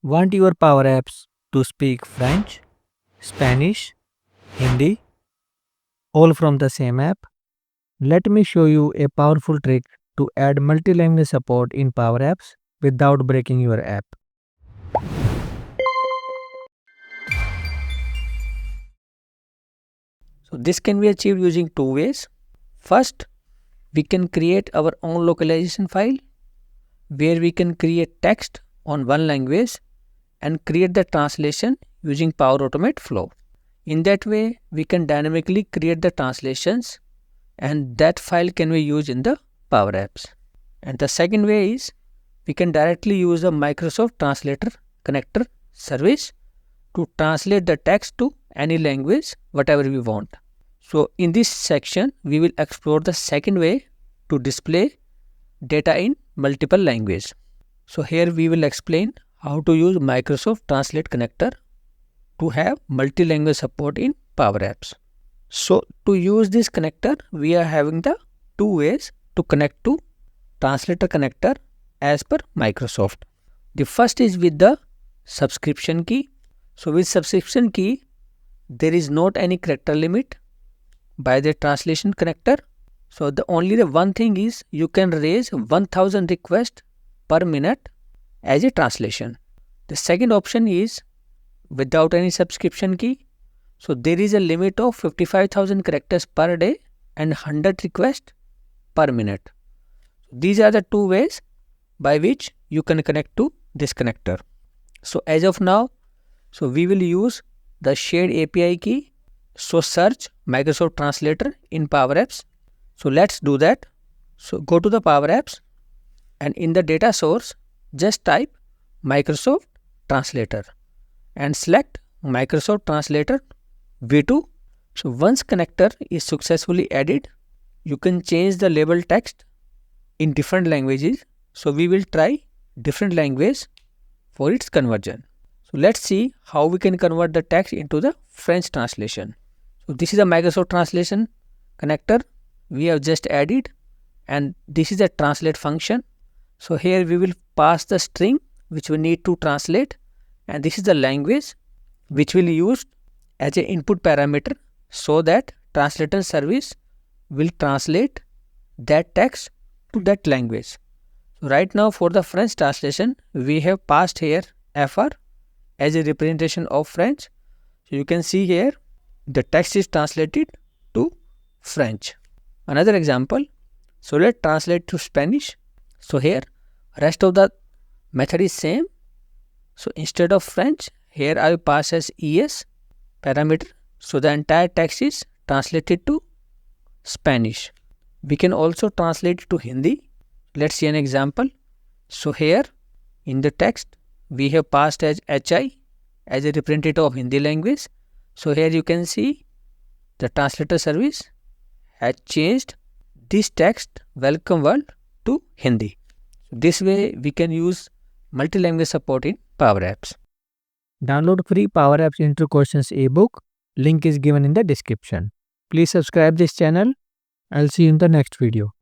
Want your Power Apps to speak French, Spanish, Hindi, all from the same app? Let me show you a powerful trick to add multilanguage support in Power Apps without breaking your app. So this can be achieved using two ways. First, we can create our own localization file where we can create text on one language and create the translation using Power Automate Flow. In that way, we can dynamically create the translations and that file can be used in the Power Apps. And the second way is we can directly use the Microsoft Translator connector service to translate the text to any language whatever we want. So in this section we will explore the second way to display data in multiple languages. So here we will explain how to use Microsoft Translate connector to have multi-language support in Power Apps. So to use this connector we are having the two ways to connect to Translator connector as per Microsoft. The first is with the subscription key. So with subscription key there is not any character limit by the translation connector. So the one thing is you can raise 1000 requests per minute as a translation. The second option is without any subscription key. So there is a limit of 55,000 characters per day and 100 requests per minute. These are the two ways by which you can connect to this connector. So as of now, so we will use the shared API key. So search Microsoft Translator in Power Apps. So let's do that. So go to the Power Apps and in the data source just type Microsoft Translator and select Microsoft Translator V2. So once connector is successfully added, you can change the label text in different languages. So we will try different language for its conversion. So let's see how we can convert the text into the French translation. So this is a Microsoft Translation connector we have just added and this is a translate function. So here we will pass the string which we need to translate and this is the language which will use as an input parameter so that translator service will translate that text to that language. So right now for the French translation we have passed here FR as a representation of French. So you can see here the text is translated to French. Another example, so let's translate to Spanish. So here rest of the method is same. So instead of French, here I will pass as ES parameter. So the entire text is translated to Spanish. We can also translate it to Hindi. Let's see an example. So here in the text we have passed as HI as a representative of Hindi language. So here you can see the translator service has changed this text welcome world to Hindi. So this way we can use multi-language support in Power Apps. Download free Power Apps Intro Questions ebook. Link is given in the description. Please subscribe this channel. I'll see you in the next video.